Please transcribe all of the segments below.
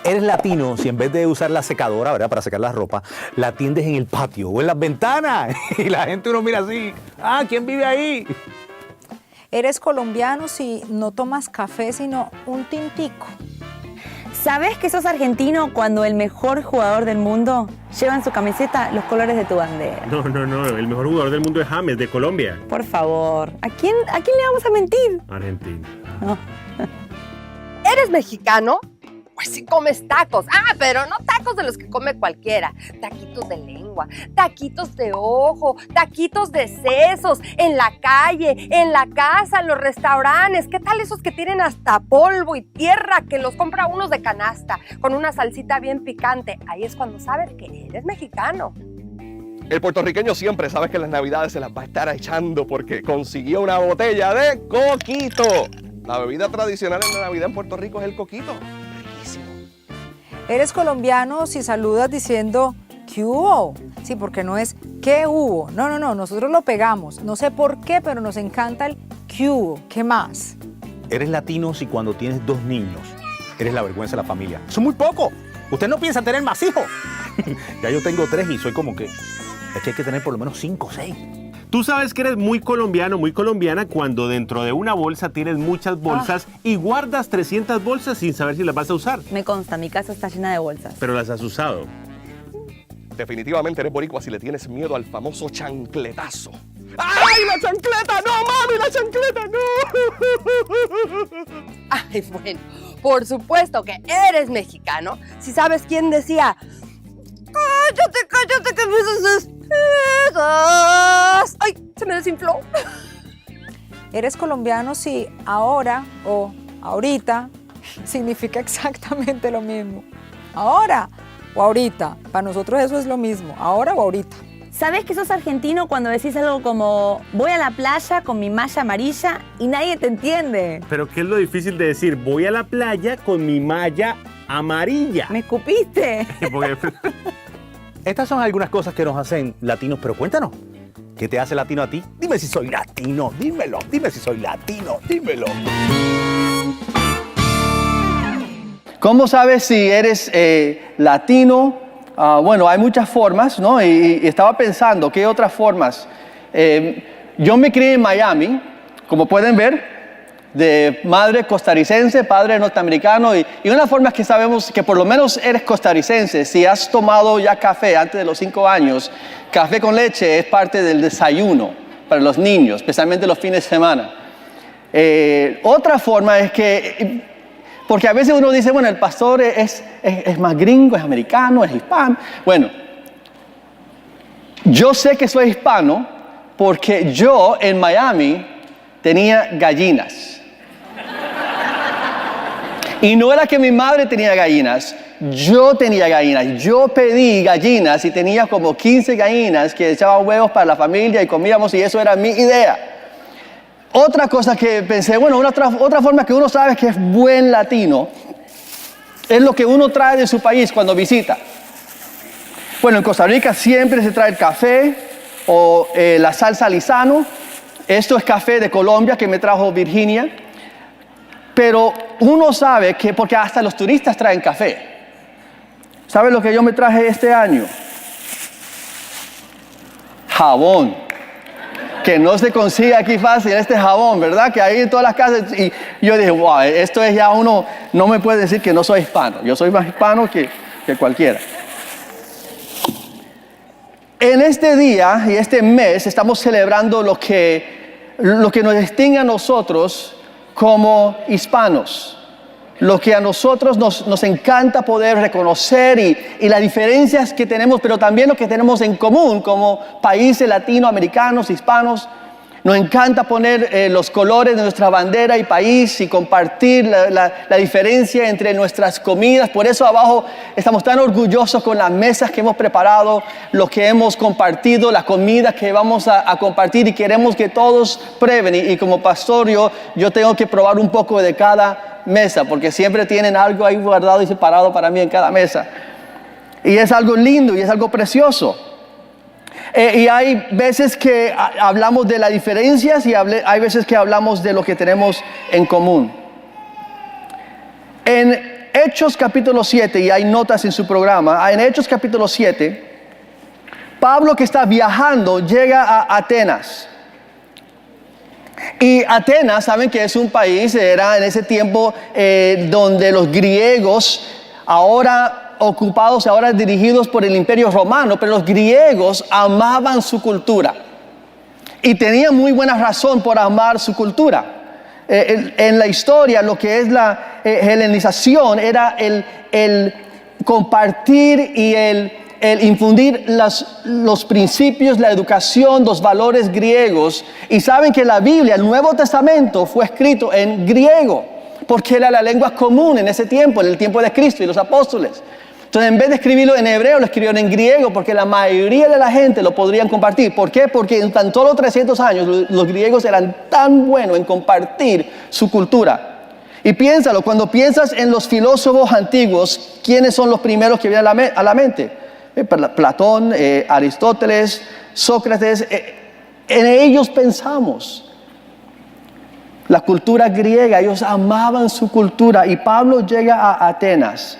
Eres latino si en vez de usar la secadora, ¿verdad?, para secar la ropa, la tiendes en el patio o en las ventanas y la gente uno mira así, ah, ¿quién vive ahí? Eres colombiano si no tomas café, sino un tintico. ¿Sabes que sos argentino cuando el mejor jugador del mundo lleva en su camiseta los colores de tu bandera? No, el mejor jugador del mundo es James, de Colombia. Por favor, ¿a quién le vamos a mentir? Argentina. No. ¿Eres mexicano? Pues sí comes tacos. Ah, pero no tacos de los que come cualquiera. Taquitos de lengua, taquitos de ojo, taquitos de sesos, en la calle, en la casa, en los restaurantes. ¿Qué tal esos que tienen hasta polvo y tierra que los compra unos de canasta con una salsita bien picante? Ahí es cuando sabes que eres mexicano. El puertorriqueño siempre sabe que en las navidades se las va a estar echando porque consiguió una botella de coquito. La bebida tradicional en la Navidad en Puerto Rico es el coquito. Riquísimo. Eres colombiano si saludas diciendo ¿qué hubo? Sí, porque no es ¿qué hubo? No, nosotros lo pegamos. No sé por qué, pero nos encanta el ¿qué hubo? ¿Qué más? Eres latino si cuando tienes 2 niños eres la vergüenza de la familia. Eso es muy poco. Usted no piensa tener más hijos. Ya yo tengo 3 y soy como que es que hay que tener por lo menos 5 o 6. Tú sabes que eres muy colombiano, muy colombiana cuando dentro de una bolsa tienes muchas bolsas y guardas 300 bolsas sin saber si las vas a usar. Me consta, mi casa está llena de bolsas. Pero las has usado. Definitivamente eres boricua si le tienes miedo al famoso chancletazo. ¡Ay, la chancleta! ¡No, mami, la chancleta! ¡No! Ay, bueno, por supuesto que eres mexicano si sabes quién decía cállate, que me desesperas. ¡Ay, se me desinfló! Eres colombiano si ahora o ahorita significa exactamente lo mismo. Ahora o ahorita. Para nosotros eso es lo mismo, ahora o ahorita. ¿Sabes que sos argentino cuando decís algo como voy a la playa con mi malla amarilla y nadie te entiende? Pero ¿qué es lo difícil de decir? Voy a la playa con mi malla amarilla. ¿Me escupiste? Estas son algunas cosas que nos hacen latinos, pero cuéntanos, ¿qué te hace latino a ti? Dime si soy latino, dímelo, dime si soy latino, dímelo. ¿Cómo sabes si eres latino? Bueno, hay muchas formas, ¿no? Y estaba pensando, ¿qué otras formas? Yo me crié en Miami, como pueden ver, de madre costarricense, padre norteamericano, y una forma es que sabemos que por lo menos eres costarricense. Si has tomado ya café antes de los 5 años, café con leche es parte del desayuno para los niños, especialmente los fines de semana. Otra forma es que, porque a veces uno dice, bueno, el pastor es más gringo, es americano, es hispano. Bueno, yo sé que soy hispano porque yo en Miami tenía gallinas. Y no era que mi madre tenía gallinas, yo tenía gallinas. Yo pedí gallinas y tenía como 15 gallinas que echaban huevos para la familia y comíamos y eso era mi idea. Otra cosa que pensé, bueno, otra forma que uno sabe que es buen latino es lo que uno trae de su país cuando visita. Bueno, en Costa Rica siempre se trae el café o la salsa Lizano. Esto es café de Colombia que me trajo Virginia. Pero uno sabe que, porque hasta los turistas traen café. ¿Sabe lo que yo me traje este año? Jabón. Que no se consigue aquí fácil este jabón, ¿verdad? Que hay en todas las casas. Y yo dije, wow, esto es ya uno, no me puede decir que no soy hispano. Yo soy más hispano que cualquiera. En este día y este mes estamos celebrando lo que nos distingue a nosotros como hispanos, lo que a nosotros nos encanta poder reconocer y las diferencias que tenemos, pero también lo que tenemos en común como países latinoamericanos, hispanos. Nos encanta poner los colores de nuestra bandera y país y compartir la diferencia entre nuestras comidas. Por eso abajo estamos tan orgullosos con las mesas que hemos preparado, lo que hemos compartido, la comida que vamos a compartir y queremos que todos prueben. Y como pastor yo tengo que probar un poco de cada mesa porque siempre tienen algo ahí guardado y separado para mí en cada mesa. Y es algo lindo y es algo precioso. Y hay veces que hablamos de las diferencias y hay veces que hablamos de lo que tenemos en común. En Hechos capítulo 7, y hay notas en su programa, en Hechos capítulo 7, Pablo, que está viajando, llega a Atenas. Y Atenas, saben que es un país, era en ese tiempo donde los griegos, ahora ocupados, ahora dirigidos por el Imperio Romano, pero los griegos amaban su cultura. Y tenían muy buena razón por amar su cultura. En la historia, lo que es la helenización era el compartir y el infundir los principios, la educación, los valores griegos. Y saben que la Biblia, el Nuevo Testamento, fue escrito en griego, porque era la lengua común en ese tiempo, en el tiempo de Cristo y los apóstoles. Entonces, en vez de escribirlo en hebreo, lo escribieron en griego, porque la mayoría de la gente lo podrían compartir. ¿Por qué? Porque en tan solo 300 años los griegos eran tan buenos en compartir su cultura. Y piénsalo, cuando piensas en los filósofos antiguos, ¿quiénes son los primeros que vienen a la mente? Platón, Aristóteles, Sócrates, en ellos pensamos. La cultura griega, ellos amaban su cultura, y Pablo llega a Atenas.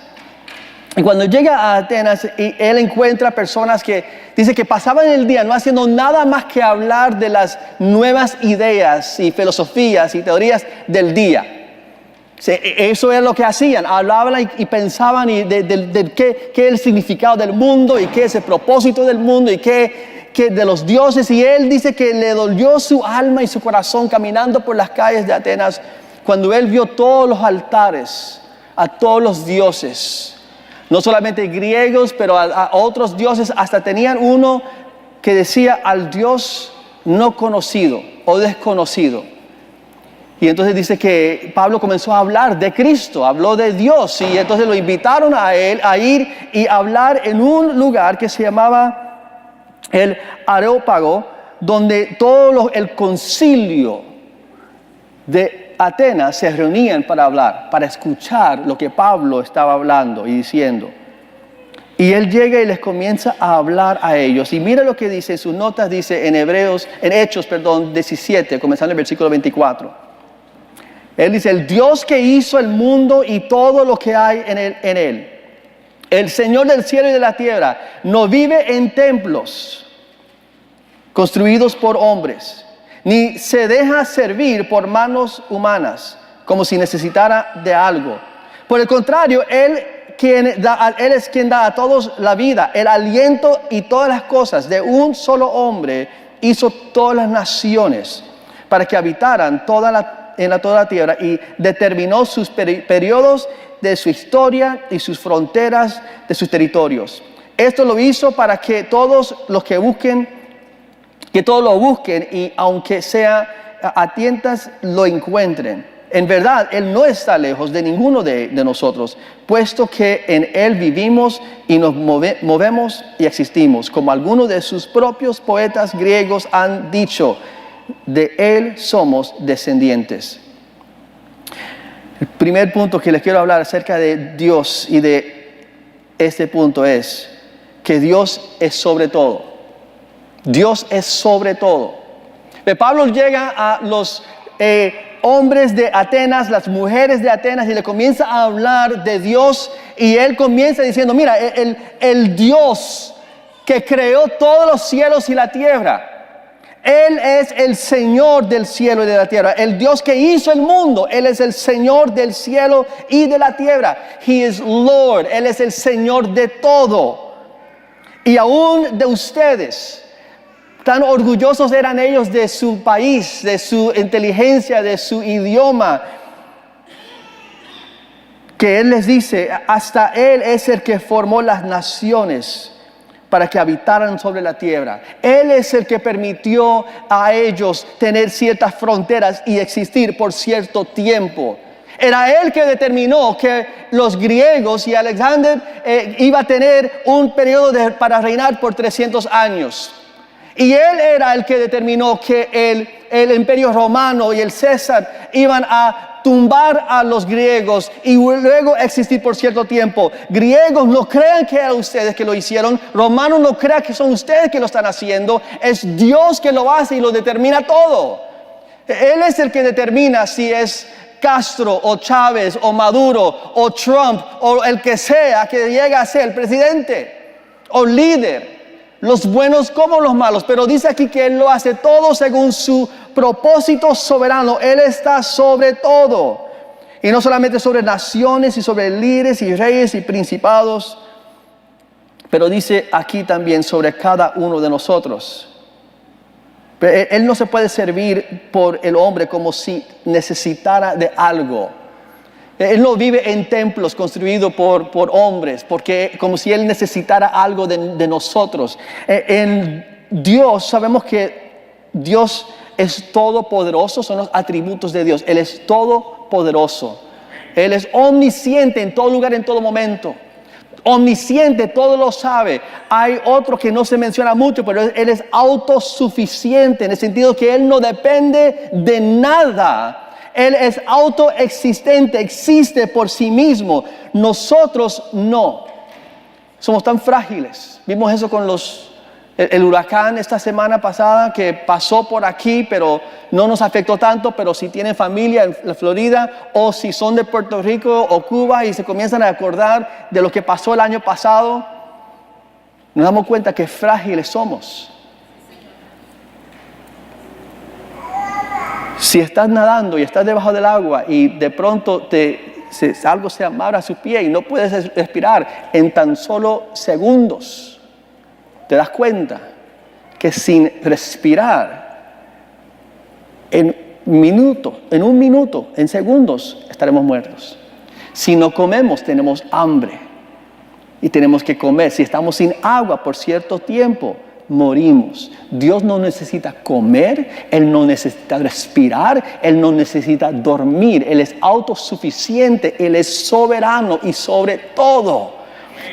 Y cuando llega a Atenas, él encuentra personas que dice que pasaban el día no haciendo nada más que hablar de las nuevas ideas y filosofías y teorías del día. Eso es lo que hacían, hablaban y pensaban de qué es el significado del mundo y qué es el propósito del mundo y qué de los dioses. Y él dice que le dolió su alma y su corazón caminando por las calles de Atenas cuando él vio todos los altares a todos los dioses. No solamente griegos, pero a otros dioses. Hasta tenían uno que decía al Dios no conocido o desconocido. Y entonces dice que Pablo comenzó a hablar de Cristo, habló de Dios. Y entonces lo invitaron a él a ir y hablar en un lugar que se llamaba el Areópago, donde todo el concilio de Atenas se reunían para hablar, para escuchar lo que Pablo estaba hablando y diciendo. Y él llega y les comienza a hablar a ellos. Y mira lo que dice en sus notas, dice en Hechos 17, comenzando en el versículo 24. Él dice, el Dios que hizo el mundo y todo lo que hay en él, el Señor del cielo y de la tierra, no vive en templos construidos por hombres, ni se deja servir por manos humanas, como si necesitara de algo. Por el contrario, Él es quien da a todos la vida, el aliento y todas las cosas. De un solo hombre hizo todas las naciones para que habitaran toda la tierra, y determinó sus periodos de su historia y sus fronteras de sus territorios. Esto lo hizo para que todos los que busquen, que todos lo busquen, y aunque sea a tientas, lo encuentren. En verdad, Él no está lejos de ninguno de nosotros, puesto que en Él vivimos y nos movemos y existimos. Como algunos de sus propios poetas griegos han dicho, de Él somos descendientes. El primer punto que les quiero hablar acerca de Dios y de este punto es que Dios es sobre todo. Dios es sobre todo. Pablo llega a los hombres de Atenas, las mujeres de Atenas, y le comienza a hablar de Dios, y él comienza diciendo, mira, el Dios que creó todos los cielos y la tierra, Él es el Señor del cielo y de la tierra. El Dios que hizo el mundo, Él es el Señor del cielo y de la tierra. He is Lord, Él es el Señor de todo. Y aún de ustedes, tan orgullosos eran ellos de su país, de su inteligencia, de su idioma, que Él les dice, hasta Él es el que formó las naciones para que habitaran sobre la tierra. Él es el que permitió a ellos tener ciertas fronteras y existir por cierto tiempo. Era Él que determinó que los griegos y Alexander iba a tener un periodo para reinar por 300 años. Y Él era el que determinó que el imperio romano y el César iban a tumbar a los griegos y luego existir por cierto tiempo. Griegos, no crean que eran ustedes que lo hicieron. Romanos, no crean que son ustedes que lo están haciendo. Es Dios que lo hace y lo determina todo. Él es el que determina si es Castro o Chávez o Maduro o Trump o el que sea que llegue a ser presidente o líder, los buenos como los malos, pero dice aquí que Él lo hace todo según su propósito soberano. Él está sobre todo, y no solamente sobre naciones y sobre líderes y reyes y principados, pero dice aquí también sobre cada uno de nosotros. Él no se puede servir por el hombre como si necesitara de algo. Él no vive en templos construidos por hombres, porque como si Él necesitara algo de nosotros. En Dios sabemos que Dios es todopoderoso, son los atributos de Dios. Él es todopoderoso. Él es omnisciente en todo lugar, en todo momento. Omnisciente, todo lo sabe. Hay otro que no se menciona mucho, pero Él es autosuficiente, en el sentido que Él no depende de nada. Él es autoexistente, existe por sí mismo. Nosotros no. Somos tan frágiles. Vimos eso con el huracán esta semana pasada que pasó por aquí, pero no nos afectó tanto. Pero si tienen familia en la Florida o si son de Puerto Rico o Cuba y se comienzan a acordar de lo que pasó el año pasado, nos damos cuenta que frágiles somos. Si estás nadando y estás debajo del agua y de pronto algo se amarra a su pie y no puedes respirar en tan solo segundos, te das cuenta que sin respirar en un minuto, en segundos, estaremos muertos. Si no comemos, tenemos hambre y tenemos que comer. Si estamos sin agua por cierto tiempo, morimos. Dios no necesita comer, Él no necesita respirar, Él no necesita dormir. Él es autosuficiente, Él es soberano y sobre todo.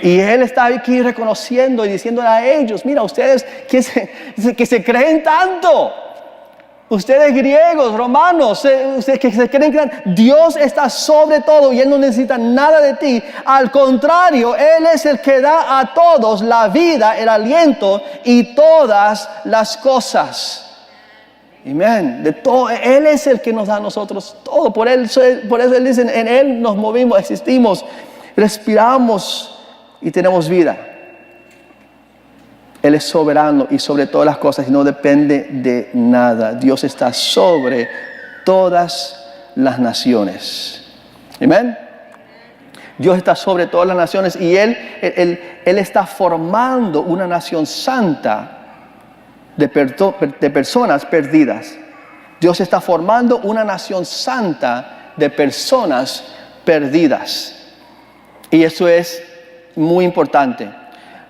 Y Él está aquí reconociendo y diciéndole a ellos: mira, ustedes que se creen tanto, ustedes griegos, romanos, ustedes que se creen que Dios está sobre todo y Él no necesita nada de ti. Al contrario, Él es el que da a todos la vida, el aliento y todas las cosas. Amén. Él es el que nos da a nosotros todo. Por eso Él dice: en Él nos movimos, existimos, respiramos y tenemos vida. Él es soberano y sobre todas las cosas y no depende de nada. Dios está sobre todas las naciones. Amén. Dios está sobre todas las naciones y Él está formando una nación santa de personas perdidas. Dios está formando una nación santa de personas perdidas. Y eso es muy importante.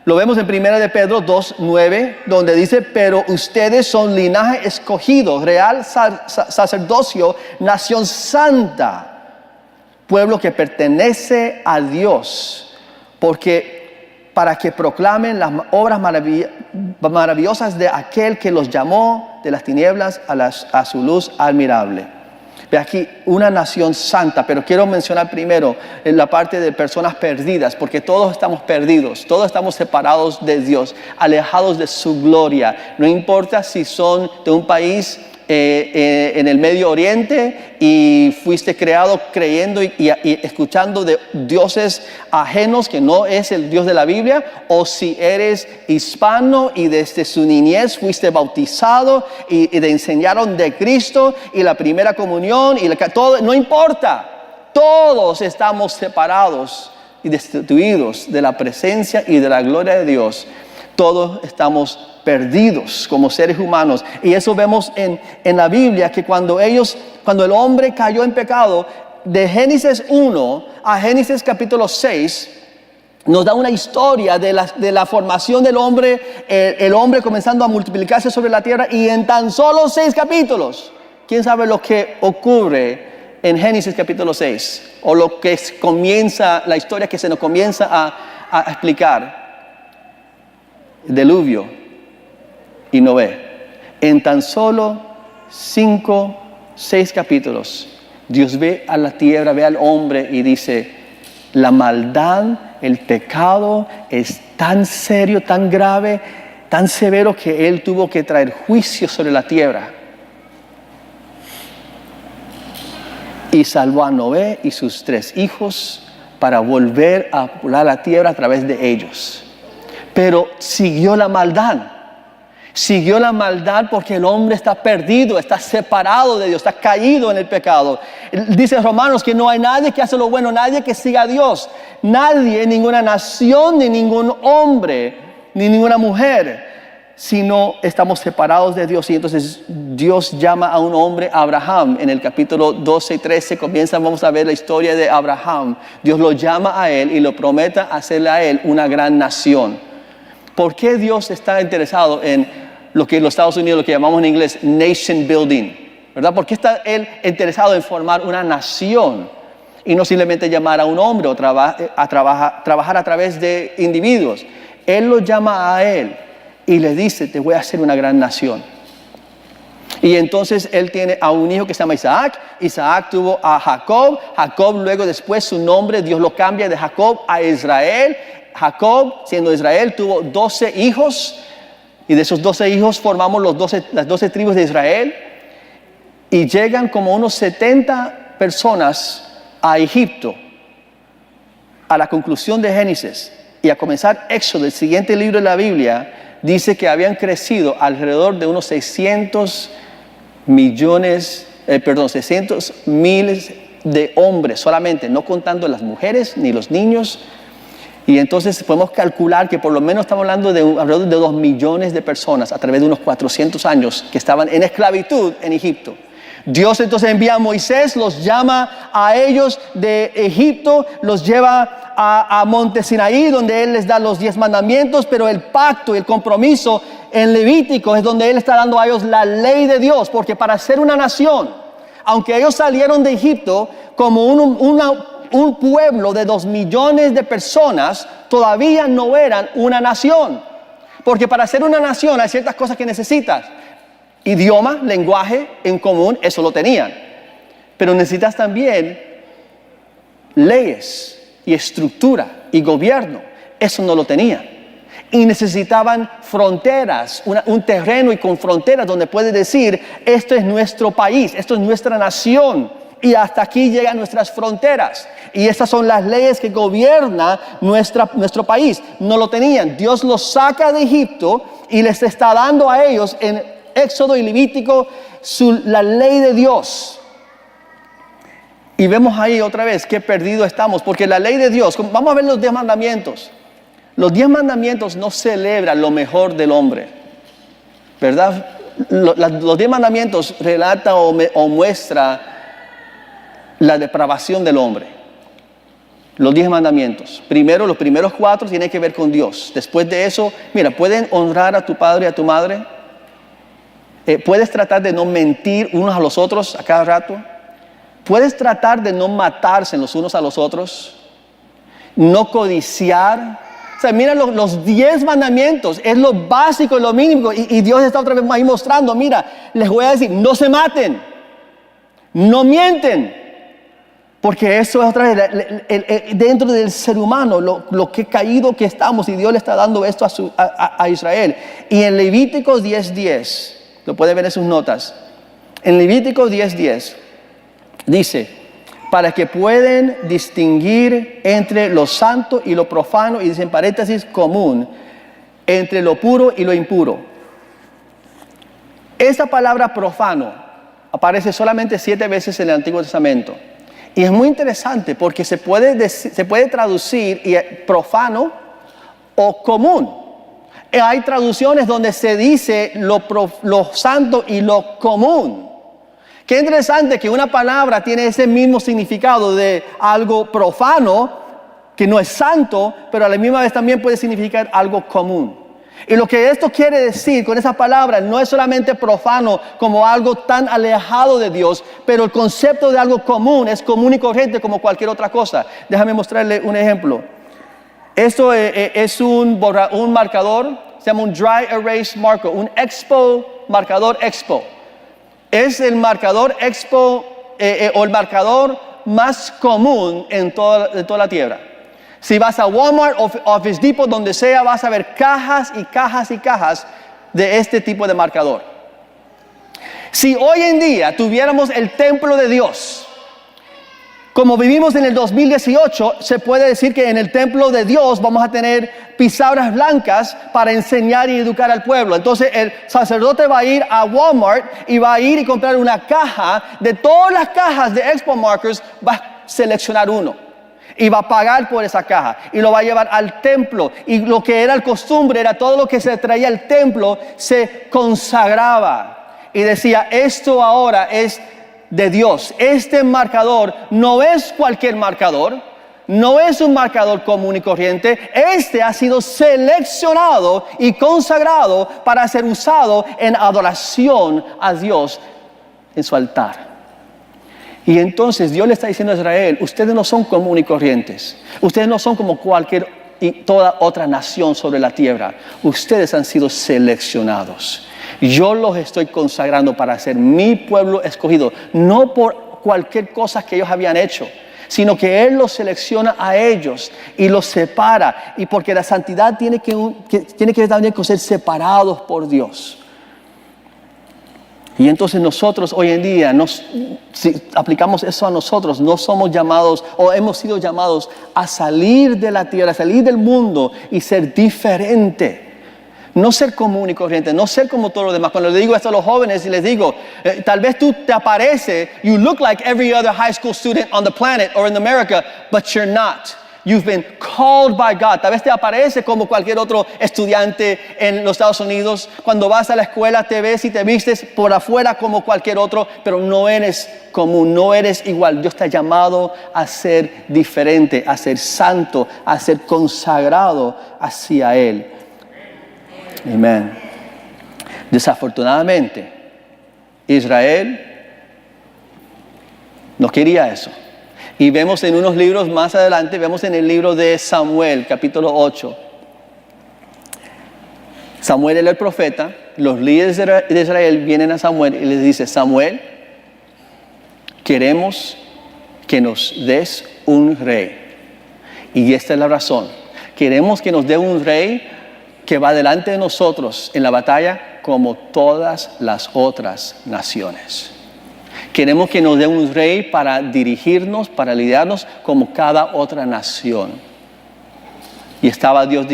Lo vemos en 1 de Pedro 2:9, donde dice: pero ustedes son linaje escogido, real sacerdocio, nación santa, pueblo que pertenece a Dios, para que proclamen las obras maravillosas de aquel que los llamó de las tinieblas a su luz admirable. Ve aquí, una nación santa, pero quiero mencionar primero en la parte de personas perdidas, porque todos estamos perdidos, todos estamos separados de Dios, alejados de su gloria. No importa si son de un país en el Medio Oriente y fuiste creado creyendo y escuchando de dioses ajenos que no es el Dios de la Biblia, o si eres hispano y desde su niñez fuiste bautizado y te enseñaron de Cristo y la primera comunión y todo, no importa, todos estamos separados y destituidos de la presencia y de la gloria de Dios. Todos estamos perdidos como seres humanos. Y eso vemos en la Biblia, que cuando el hombre cayó en pecado, de Génesis 1 a Génesis capítulo 6, nos da una historia de la formación del hombre, el hombre comenzando a multiplicarse sobre la tierra, y en tan solo 6 capítulos, ¿quién sabe lo que ocurre en Génesis capítulo 6? O lo que comienza, la historia que se nos comienza a explicar. Diluvio y Noé. En tan solo 6 capítulos, Dios ve a la tierra, ve al hombre y dice: la maldad, el pecado es tan serio, tan grave, tan severo que Él tuvo que traer juicio sobre la tierra. y salvó a Noé y sus 3 hijos para volver a poblar la tierra a través de ellos. Pero siguió la maldad. Siguió la maldad porque el hombre está perdido, está separado de Dios, está caído en el pecado. Dice Romanos que no hay nadie que hace lo bueno, nadie que siga a Dios. Nadie, ninguna nación, ni ningún hombre, ni ninguna mujer, sino estamos separados de Dios. Y entonces Dios llama a un hombre, Abraham. En el capítulo 12 y 13 vamos a ver la historia de Abraham. Dios lo llama a él y lo promete hacerle a él una gran nación. ¿Por qué Dios está interesado en lo que en los Estados Unidos, lo que llamamos en inglés nation building? ¿Verdad? ¿Por qué está Él interesado en formar una nación y no simplemente llamar a un hombre o trabajar a través de individuos? Él lo llama a Él y le dice, te voy a hacer una gran nación. Y entonces Él tiene a un hijo que se llama Isaac. Isaac tuvo a Jacob. Jacob luego después su nombre, Dios lo cambia de Jacob a Israel. Jacob, siendo Israel, tuvo 12 hijos. Y de esos 12 hijos formamos las 12 tribus de Israel. Y llegan como unos 70 personas a Egipto, a la conclusión de Génesis y a comenzar Éxodo, el siguiente libro de la Biblia. Dice que habían crecido alrededor de unos 600 miles de hombres solamente, no contando las mujeres ni los niños. Y entonces podemos calcular que por lo menos estamos hablando de alrededor de 2 millones de personas a través de unos 400 años que estaban en esclavitud en Egipto. Dios entonces envía a Moisés, los llama a ellos de Egipto, los lleva a Monte Sinaí, donde Él les da los 10 mandamientos, pero el pacto y el compromiso en Levítico es donde Él está dando a ellos la ley de Dios, porque para ser una nación, aunque ellos salieron de Egipto como un pueblo de 2 millones de personas, todavía no eran una nación, porque para ser una nación hay ciertas cosas que necesitas. Idioma, lenguaje en común, eso lo tenían. Pero necesitas también leyes y estructura y gobierno. Eso no lo tenían. Y necesitaban fronteras, un terreno y con fronteras donde puedes decir, esto es nuestro país, esto es nuestra nación. Y hasta aquí llegan nuestras fronteras. Y estas son las leyes que gobiernan nuestro país. No lo tenían. Dios los saca de Egipto y les está dando a ellos en Éxodo y Levítico la ley de Dios. Y vemos ahí otra vez que perdido estamos, porque la ley de Dios, vamos a ver los 10 mandamientos. Los 10 mandamientos no celebran lo mejor del hombre, ¿verdad? Los 10 mandamientos relatan o muestran la depravación del hombre. Los 10 mandamientos. Primero, los primeros 4 tienen que ver con Dios. Después de eso, mira, pueden honrar a tu padre y a tu madre. Puedes tratar de no mentir unos a los otros a cada rato. Puedes tratar de no matarse los unos a los otros. No codiciar. O sea, mira los 10 mandamientos. Es lo básico, lo mínimo. Y Dios está otra vez ahí mostrando. Mira, les voy a decir, no se maten. No mienten. Porque eso es otra vez dentro del ser humano, lo que caído que estamos. Y Dios le está dando esto a Israel. Y en Levítico 10:10. Lo puede ver en sus notas. En Levítico 10:10 dice, para que puedan distinguir entre lo santo y lo profano, y dice en paréntesis común, entre lo puro y lo impuro. Esta palabra profano aparece solamente 7 veces en el Antiguo Testamento. Y es muy interesante porque se puede traducir profano o común. Hay traducciones donde se dice lo santo y lo común. Qué interesante que una palabra tiene ese mismo significado de algo profano, que no es santo, pero a la misma vez también puede significar algo común. Y lo que esto quiere decir con esa palabra no es solamente profano como algo tan alejado de Dios, pero el concepto de algo común es común y corriente como cualquier otra cosa. Déjame mostrarle un ejemplo. Esto es un marcador, se llama un Dry Erase Marker, un marcador Expo. Es el marcador Expo o el marcador más común en toda la tierra. Si vas a Walmart o Office Depot, donde sea, vas a ver cajas y cajas y cajas de este tipo de marcador. Si hoy en día tuviéramos el templo de Dios Como vivimos en el 2018, se puede decir que en el templo de Dios vamos a tener pizarras blancas para enseñar y educar al pueblo. Entonces el sacerdote va a ir a Walmart y va a ir y comprar una caja. De todas las cajas de Expo Markers va a seleccionar uno y va a pagar por esa caja y lo va a llevar al templo. Y lo que era el costumbre era todo lo que se traía al templo se consagraba y decía: esto ahora es de Dios. Este marcador no es cualquier marcador, no es un marcador común y corriente. Este ha sido seleccionado y consagrado para ser usado en adoración a Dios en su altar. Y entonces Dios le está diciendo a Israel: ustedes no son común y corrientes, ustedes no son como cualquier y toda otra nación sobre la tierra. Ustedes han sido seleccionados. Yo los estoy consagrando para ser mi pueblo escogido, no por cualquier cosa que ellos habían hecho, sino que Él los selecciona a ellos y los separa. Y porque la santidad tiene que ver también con ser separados por Dios. Y entonces nosotros hoy en día, si aplicamos eso a nosotros, no somos llamados o hemos sido llamados a salir de la tierra, a salir del mundo y ser diferente. No ser común y corriente, no ser como todos los demás. Cuando le digo esto a los jóvenes y les digo, tal vez tú te aparece, you look like every other high school student on the planet or in America, but you're not. You've been called by God. Tal vez te aparece como cualquier otro estudiante en los Estados Unidos. Cuando vas a la escuela te ves y te vistes por afuera como cualquier otro, pero no eres común, no eres igual. Dios te ha llamado a ser diferente, a ser santo, a ser consagrado hacia Él. Amén. Desafortunadamente, Israel no quería eso. Y vemos en unos libros más adelante, vemos en el libro de Samuel, capítulo 8. Samuel era el profeta, los líderes de Israel vienen a Samuel y les dice: Samuel, queremos que nos des un rey. Y esta es la razón. Queremos que nos dé un rey que va delante de nosotros en la batalla como todas las otras naciones. Queremos que nos dé un rey para dirigirnos, para liderarnos como cada otra nación. Y estaba Dios,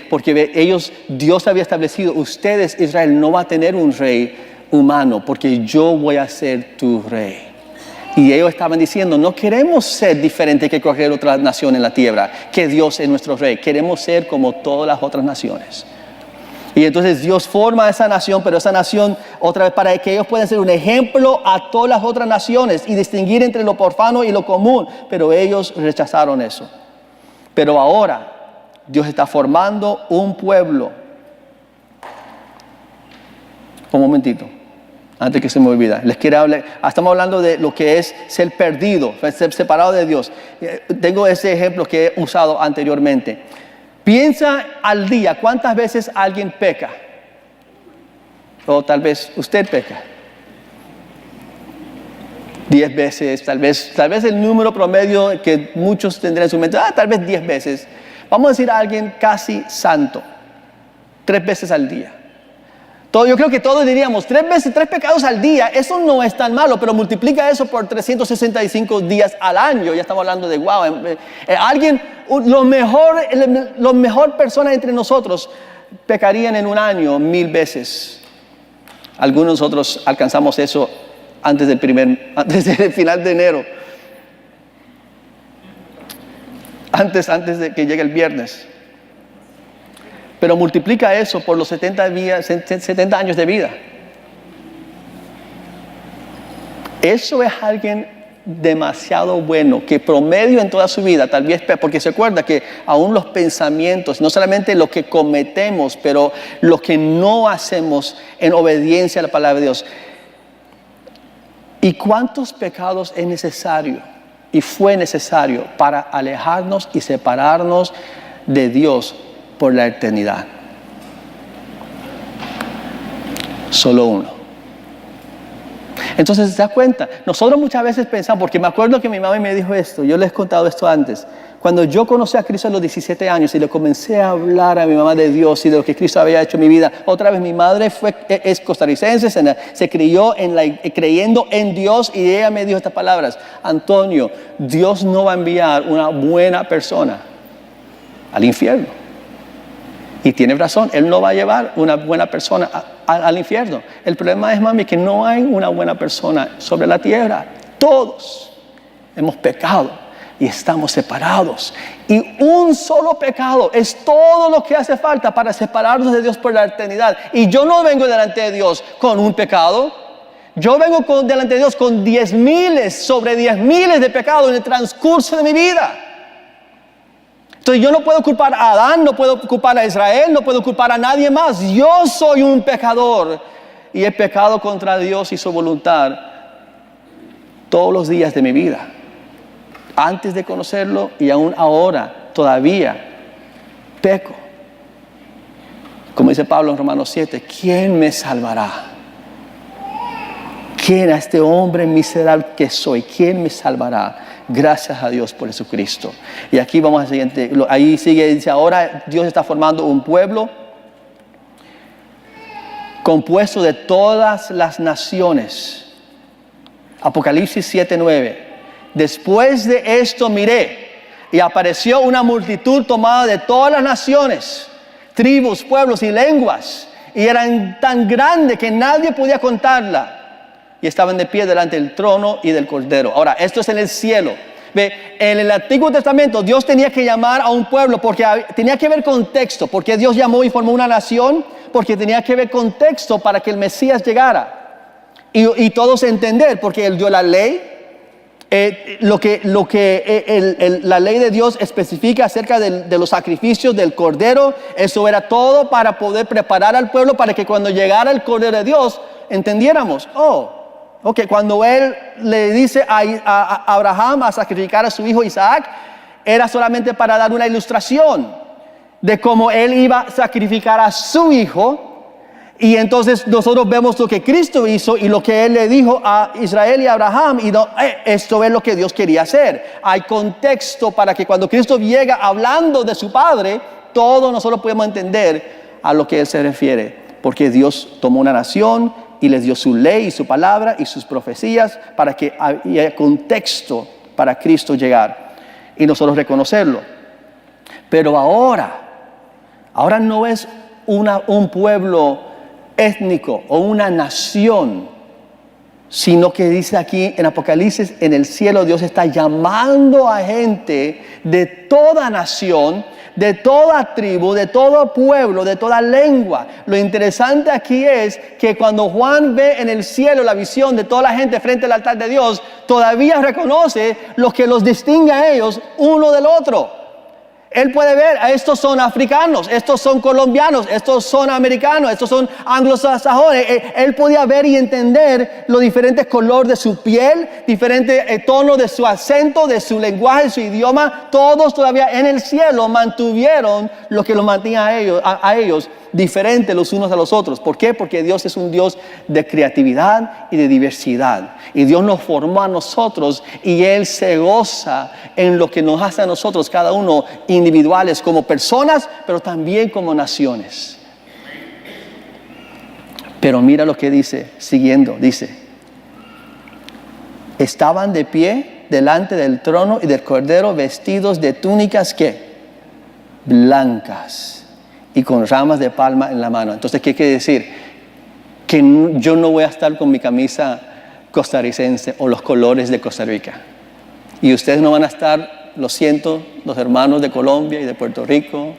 porque Dios había establecido: ustedes, Israel, no va a tener un rey humano, porque yo voy a ser tu rey. Y ellos estaban diciendo: no queremos ser diferentes que cualquier otra nación en la tierra, que Dios es nuestro rey. Queremos ser como todas las otras naciones. Y entonces Dios forma esa nación, pero esa nación, otra vez, para que ellos puedan ser un ejemplo a todas las otras naciones y distinguir entre lo profano y lo común. Pero ellos rechazaron eso. Pero ahora Dios está formando un pueblo. Un momentito, antes que se me olvide. Les quiero hablar. Estamos hablando de lo que es ser perdido, ser separado de Dios. Tengo ese ejemplo que he usado anteriormente. Piensa al día cuántas veces alguien peca. O tal vez usted peca. 10 veces, tal vez el número promedio que muchos tendrán en su mente, tal vez 10 veces. Vamos a decir a alguien casi santo, 3 veces al día. Yo creo que todos diríamos, 3 pecados al día, eso no es tan malo, pero multiplica eso por 365 días al año. Ya estamos hablando de alguien, lo mejor personas entre nosotros pecarían en un año 1000 veces. Algunos de nosotros alcanzamos eso antes del final de enero. Antes de que llegue el viernes. Pero multiplica eso por los 70 años de vida. Eso es alguien demasiado bueno, que promedio en toda su vida, tal vez, porque se acuerda que aún los pensamientos, no solamente lo que cometemos, pero lo que no hacemos en obediencia a la palabra de Dios. ¿Y cuántos pecados es necesario y fue necesario para alejarnos y separarnos de Dios por la eternidad? Solo uno. Entonces, ¿se da cuenta? Nosotros muchas veces pensamos, porque me acuerdo que mi mamá me dijo esto, yo les he contado esto antes. Cuando yo conocí a Cristo a los 17 años y le comencé a hablar a mi mamá de Dios y de lo que Cristo había hecho en mi vida, otra vez mi madre es costarricense, se crió creyendo en Dios y ella me dijo estas palabras: Antonio, Dios no va a enviar una buena persona al infierno. Y tiene razón, Él no va a llevar una buena persona al infierno. El problema es, mami, que no hay una buena persona sobre la tierra. Todos hemos pecado y estamos separados. Y un solo pecado es todo lo que hace falta para separarnos de Dios por la eternidad. Y yo no vengo delante de Dios con un pecado. Yo vengo delante de Dios con 10,000 sobre 10,000 de pecados en el transcurso de mi vida. Entonces yo no puedo culpar a Adán, no puedo culpar a Israel, no puedo culpar a nadie más. Yo soy un pecador y he pecado contra Dios y su voluntad todos los días de mi vida. Antes de conocerlo y aún ahora todavía peco. Como dice Pablo en Romanos 7, ¿quién me salvará? ¿Quién, a este hombre miserable que soy, quién me salvará? Gracias a Dios por Jesucristo. Y aquí vamos al siguiente, ahí sigue, dice, ahora Dios está formando un pueblo compuesto de todas las naciones. Apocalipsis 7:9. Después de esto miré y apareció una multitud tomada de todas las naciones, tribus, pueblos y lenguas, y eran tan grande que nadie podía contarla. Y estaban de pie delante del trono y del Cordero. Ahora, esto es en el cielo. Ve, en el Antiguo Testamento Dios tenía que llamar a un pueblo porque tenía que ver contexto. Porque Dios llamó y formó una nación, porque tenía que ver contexto para que el Mesías llegara. Y todos entender, porque Él dio la ley. La ley de Dios especifica acerca de los sacrificios del Cordero. Eso era todo para poder preparar al pueblo para que cuando llegara el Cordero de Dios entendiéramos, cuando Él le dice a Abraham a sacrificar a su hijo Isaac, era solamente para dar una ilustración de cómo Él iba a sacrificar a su hijo. Y entonces nosotros vemos lo que Cristo hizo y lo que Él le dijo a Israel y a Abraham. Y esto es lo que Dios quería hacer. Hay contexto para que cuando Cristo llega hablando de su Padre, todos nosotros podemos entender a lo que Él se refiere. Porque Dios tomó una nación y les dio su ley y su palabra y sus profecías para que haya contexto para Cristo llegar y nosotros reconocerlo. Pero ahora no es un pueblo étnico o una nación, sino que dice aquí en Apocalipsis, en el cielo Dios está llamando a gente de toda nación, de toda tribu, de todo pueblo, de toda lengua. Lo interesante aquí es que cuando Juan ve en el cielo la visión de toda la gente frente al altar de Dios, todavía reconoce lo que los distingue a ellos uno del otro. Él puede ver, estos son africanos, estos son colombianos, estos son americanos, estos son anglosajones. Él podía ver y entender los diferentes colores de su piel, diferentes tonos de su acento, de su lenguaje, de su idioma. Todos todavía en el cielo mantuvieron lo que los mantenía a ellos diferentes los unos a los otros. ¿Por qué? Porque Dios es un Dios de creatividad y de diversidad. Y Dios nos formó a nosotros y Él se goza en lo que nos hace a nosotros, cada uno individuales como personas, pero también como naciones. Pero mira lo que dice, siguiendo, dice: estaban de pie delante del trono y del Cordero vestidos de túnicas, ¿qué? Blancas y con ramas de palma en la mano. Entonces, ¿qué quiere decir? Que yo no voy a estar con mi camisa costarricense o los colores de Costa Rica. Y ustedes no van a estar, lo siento, los hermanos de Colombia y de Puerto Rico,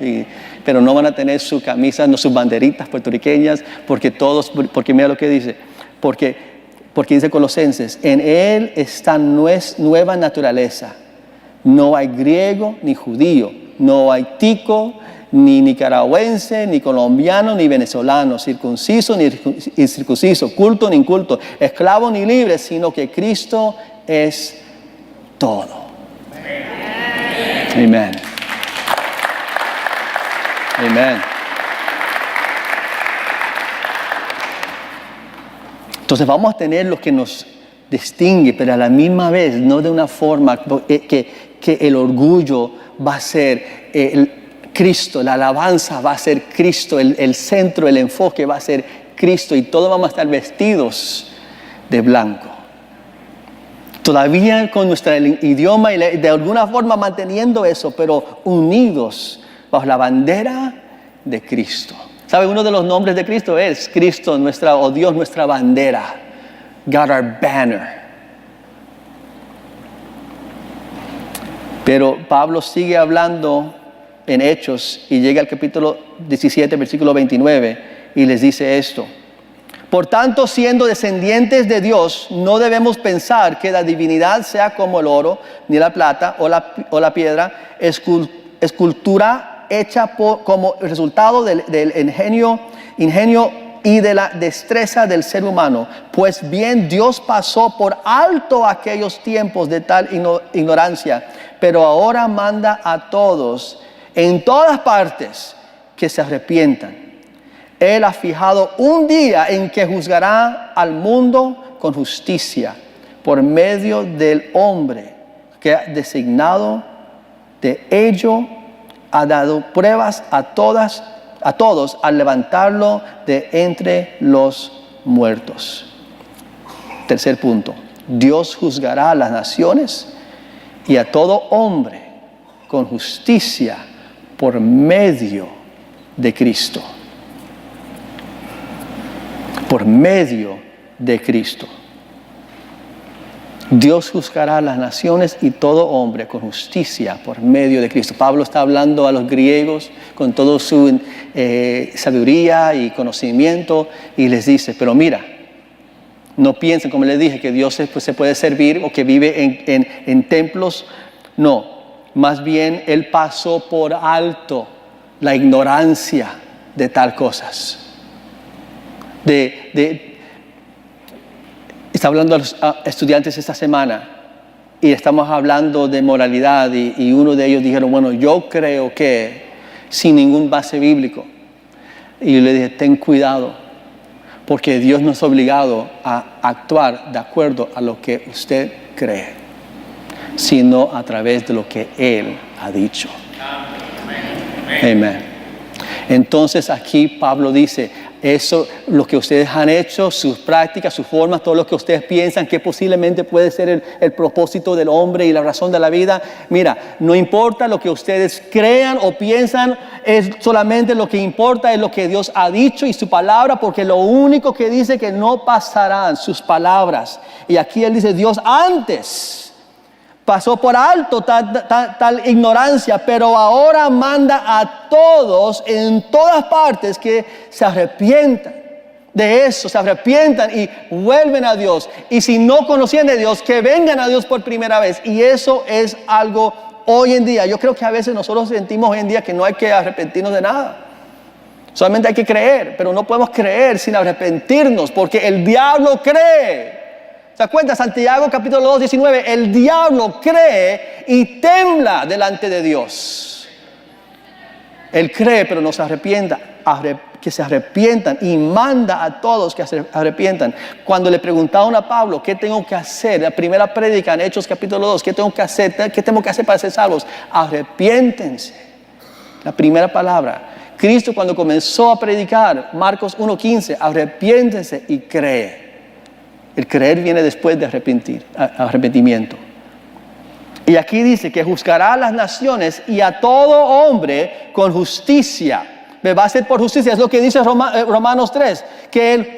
pero no van a tener su camisa, no sus banderitas puertorriqueñas, porque mira lo que dice, porque dice Colosenses, en Él está nueva naturaleza. No hay griego ni judío, no hay tico, ni nicaragüense, ni colombiano, ni venezolano, circunciso, ni incircunciso, culto, ni inculto, esclavo, ni libre, sino que Cristo es todo. Amén. Amén. Entonces vamos a tener lo que nos distingue, pero a la misma vez no de una forma que el orgullo va a ser Cristo, la alabanza va a ser Cristo, el centro, el enfoque va a ser Cristo y todos vamos a estar vestidos de blanco. Todavía con nuestro idioma y de alguna forma manteniendo eso, pero unidos bajo la bandera de Cristo. ¿Sabe? Uno de los nombres de Cristo es Cristo, Dios, nuestra bandera. God, our banner. Pero Pablo sigue hablando en Hechos y llega al capítulo 17, versículo 29 y les dice esto. Por tanto, siendo descendientes de Dios, no debemos pensar que la divinidad sea como el oro, ni la plata o la piedra, escultura hecha como resultado del ingenio y de la destreza del ser humano. Pues bien, Dios pasó por alto aquellos tiempos de tal ignorancia, pero ahora manda a todos, en todas partes, que se arrepientan. Él ha fijado un día en que juzgará al mundo con justicia por medio del hombre que ha designado. De ello ha dado pruebas a todos al levantarlo de entre los muertos. Tercer punto. Dios juzgará a las naciones y a todo hombre con justicia por medio de Cristo. Por medio de Cristo. Dios juzgará a las naciones y todo hombre con justicia por medio de Cristo. Pablo está hablando a los griegos con toda su sabiduría y conocimiento y les dice, pero mira, no piensen, como les dije, que Dios se puede servir o que vive en templos. No, más bien Él pasó por alto la ignorancia de tal cosas. Está hablando a los estudiantes esta semana y estamos hablando de moralidad y uno de ellos dijeron, bueno, yo creo que sin ningún base bíblico. Y yo le dije, ten cuidado, porque Dios no es obligado a actuar de acuerdo a lo que usted cree, sino a través de lo que Él ha dicho. Amén. Entonces aquí Pablo dice, eso, lo que ustedes han hecho, sus prácticas, sus formas, todo lo que ustedes piensan que posiblemente puede ser el propósito del hombre y la razón de la vida. Mira, no importa lo que ustedes crean o piensan, es solamente lo que importa es lo que Dios ha dicho y su palabra, porque lo único que dice que no pasarán sus palabras. Y aquí Él dice, Dios antes pasó por alto tal ignorancia, pero ahora manda a todos en todas partes que se arrepientan de eso, se arrepientan y vuelven a Dios. Y si no conocían de Dios, que vengan a Dios por primera vez. Y eso es algo hoy en día. Yo creo que a veces nosotros sentimos hoy en día que no hay que arrepentirnos de nada. Solamente hay que creer, pero no podemos creer sin arrepentirnos, porque el diablo cree. ¿Se da cuenta? Santiago capítulo 2, 19. El diablo cree y tembla delante de Dios. Él cree, pero no se arrepienta. Que se arrepientan y manda a todos que se arrepientan. Cuando le preguntaron a Pablo, ¿qué tengo que hacer? La primera prédica en Hechos capítulo 2, ¿qué tengo que hacer? ¿Qué tengo que hacer para ser salvos? Arrepiéntense. La primera palabra. Cristo cuando comenzó a predicar, Marcos 1:15, arrepiéntense y cree. El creer viene después de arrepentimiento. Y aquí dice que juzgará a las naciones y a todo hombre con justicia. Me va a hacer por justicia, es lo que dice Romanos 3, que Él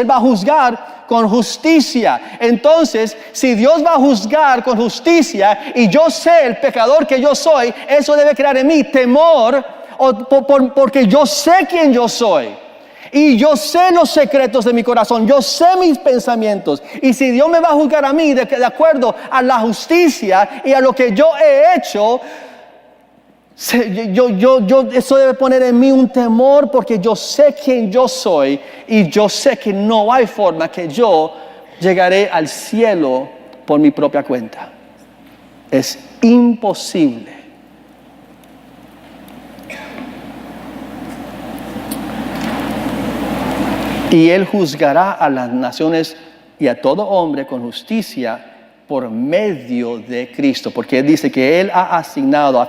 va a juzgar con justicia. Entonces, si Dios va a juzgar con justicia y yo sé el pecador que yo soy, eso debe crear en mí temor, porque yo sé quién yo soy. Y yo sé los secretos de mi corazón, yo sé mis pensamientos. Y si Dios me va a juzgar a mí de acuerdo a la justicia y a lo que yo he hecho, eso debe poner en mí un temor, porque yo sé quién yo soy y yo sé que no hay forma que yo llegaré al cielo por mi propia cuenta. Es imposible. Y Él juzgará a las naciones y a todo hombre con justicia por medio de Cristo. Porque Él dice que Él ha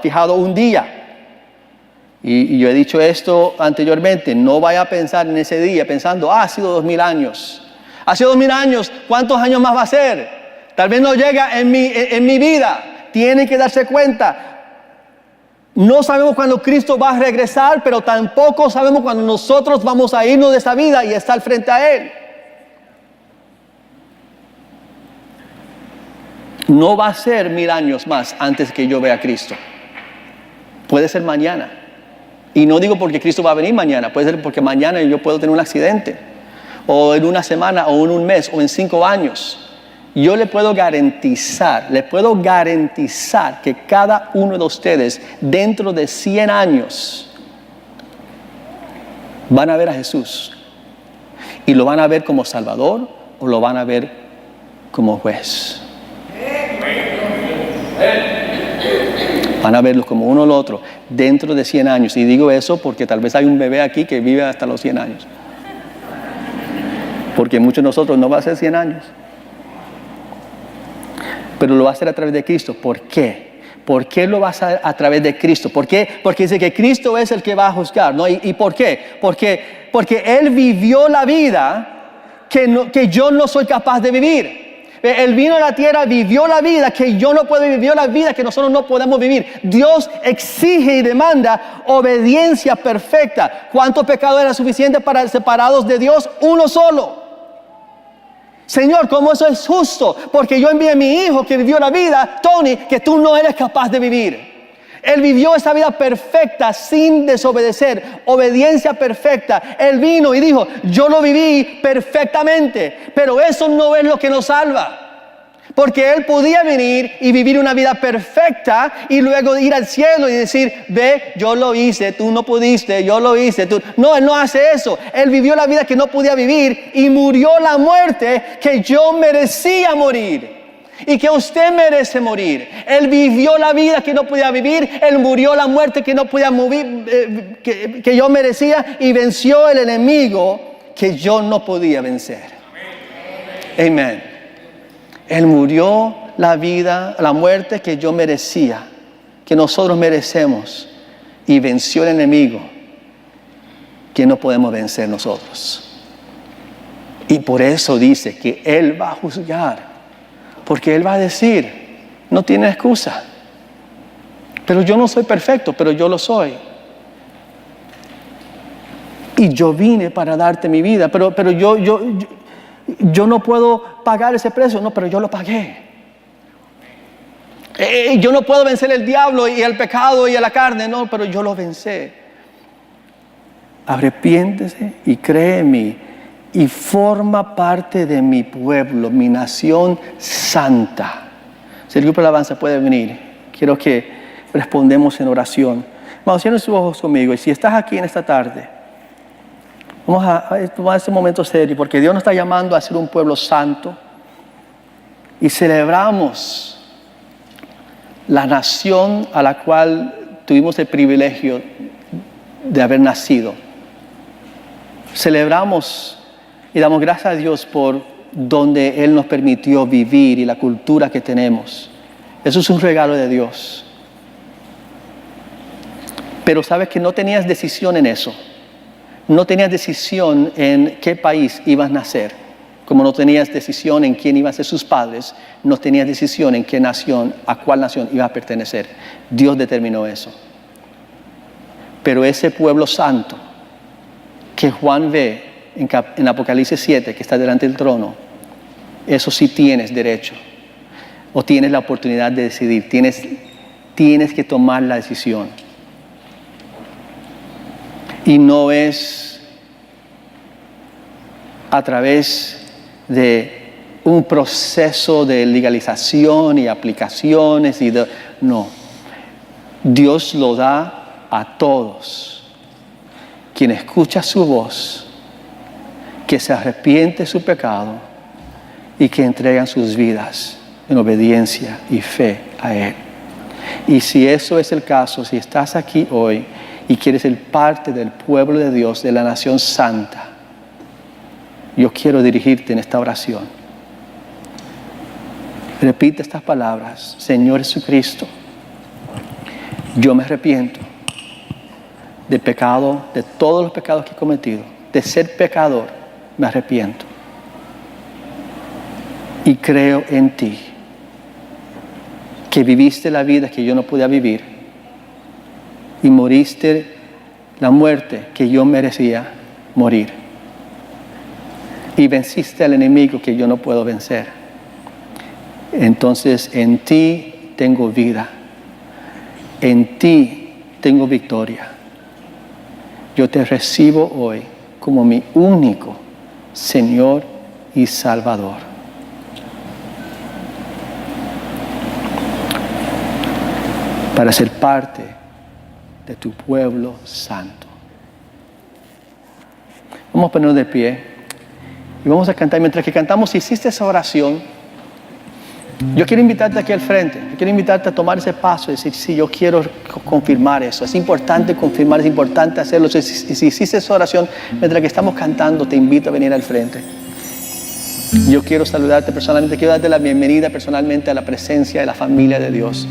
fijado un día. Y yo he dicho esto anteriormente, no vaya a pensar en ese día pensando, ha sido 2000 años. Ha sido 2000 años, ¿cuántos años más va a ser? Tal vez no llega en mi vida. Tienen que darse cuenta. No sabemos cuándo Cristo va a regresar, pero tampoco sabemos cuándo nosotros vamos a irnos de esta vida y estar frente a Él. No va a ser 1000 años más antes que yo vea a Cristo. Puede ser mañana. Y no digo porque Cristo va a venir mañana, puede ser porque mañana yo puedo tener un accidente, o en una semana, o en un mes, o en 5 años. Yo le puedo garantizar que cada uno de ustedes dentro de 100 años van a ver a Jesús. Y lo van a ver como Salvador o lo van a ver como juez. Van a verlos como uno o el otro dentro de 100 años. Y digo eso porque tal vez hay un bebé aquí que vive hasta los 100 años. Porque muchos de nosotros no va a ser 100 años. Pero lo va a hacer a través de Cristo. ¿Por qué? ¿Por qué lo va a hacer a través de Cristo? ¿Por qué? Porque dice que Cristo es el que va a juzgar, ¿no? ¿Y por qué? Porque Él vivió la vida que yo no soy capaz de vivir. Él vino a la tierra, vivió la vida que yo no puedo vivir, vivió la vida que nosotros no podemos vivir. Dios exige y demanda obediencia perfecta. ¿Cuántos pecados era suficiente para separados de Dios? Uno solo. Señor, ¿cómo eso es justo? Porque yo envié a mi hijo que vivió la vida, Tony, que tú no eres capaz de vivir. Él vivió esa vida perfecta sin desobedecer, obediencia perfecta. Él vino y dijo, yo lo viví perfectamente, pero eso no es lo que nos salva. Porque Él podía venir y vivir una vida perfecta y luego ir al cielo y decir, ve, yo lo hice, tú no pudiste, yo lo hice, tú. No, Él no hace eso. Él vivió la vida que no podía vivir y murió la muerte que yo merecía morir. Y que usted merece morir. Él vivió la vida que no podía vivir. Él murió la muerte que no podía morir, que yo merecía. Y venció el enemigo que yo no podía vencer. Amén. Él murió la vida, la muerte que yo merecía, que nosotros merecemos. Y venció el enemigo que no podemos vencer nosotros. Y por eso dice que Él va a juzgar. Porque Él va a decir, no tiene excusa. Pero yo no soy perfecto, pero yo lo soy. Y yo vine para darte mi vida, pero yo no puedo pagar ese precio. No, pero yo lo pagué. Yo no puedo vencer el diablo y el pecado y a la carne. No, pero yo lo vencé. Arrepiéntese y cree en mí. Y forma parte de mi pueblo, mi nación santa. Si el grupo de alabanza puede venir, quiero que respondemos en oración. Vamos, cierren sus ojos conmigo. Y si estás aquí en esta tarde, vamos a tomar este momento serio, porque Dios nos está llamando a ser un pueblo santo. Y celebramos la nación a la cual tuvimos el privilegio de haber nacido. Celebramos y damos gracias a Dios por donde Él nos permitió vivir y la cultura que tenemos. Eso es un regalo de Dios. Pero sabes que no tenías decisión en eso. No tenías decisión en qué país ibas a nacer. Como no tenías decisión en quién iban a ser sus padres, no tenías decisión en qué nación, a cuál nación ibas a pertenecer. Dios determinó eso. Pero ese pueblo santo que Juan ve en Apocalipsis 7, que está delante del trono, eso sí tienes derecho, o tienes la oportunidad de decidir, tienes que tomar la decisión. Y no es a través de un proceso de legalización y aplicaciones, no. Dios lo da a todos. Quien escucha su voz, que se arrepiente de su pecado y que entregan sus vidas en obediencia y fe a Él. Y si eso es el caso, si estás aquí hoy y quieres ser parte del pueblo de Dios, de la nación santa, yo quiero dirigirte en esta oración. Repite estas palabras: Señor Jesucristo, yo me arrepiento de pecado, de todos los pecados que he cometido, de ser pecador, me arrepiento. Y creo en ti, que viviste la vida que yo no podía vivir y moriste la muerte que yo merecía morir. Y venciste al enemigo que yo no puedo vencer. Entonces en ti tengo vida, en ti tengo victoria. Yo te recibo hoy como mi único Señor y Salvador. Para ser parte de tu pueblo santo. Vamos a ponernos de pie y vamos a cantar. Mientras que cantamos, si hiciste esa oración, yo quiero invitarte aquí al frente. Yo quiero invitarte a tomar ese paso y decir: sí, yo quiero confirmar eso. Es importante confirmar, es importante hacerlo. Si hiciste esa oración mientras que estamos cantando, te invito a venir al frente. Yo quiero saludarte personalmente, quiero darte la bienvenida personalmente a la presencia de la familia de Dios.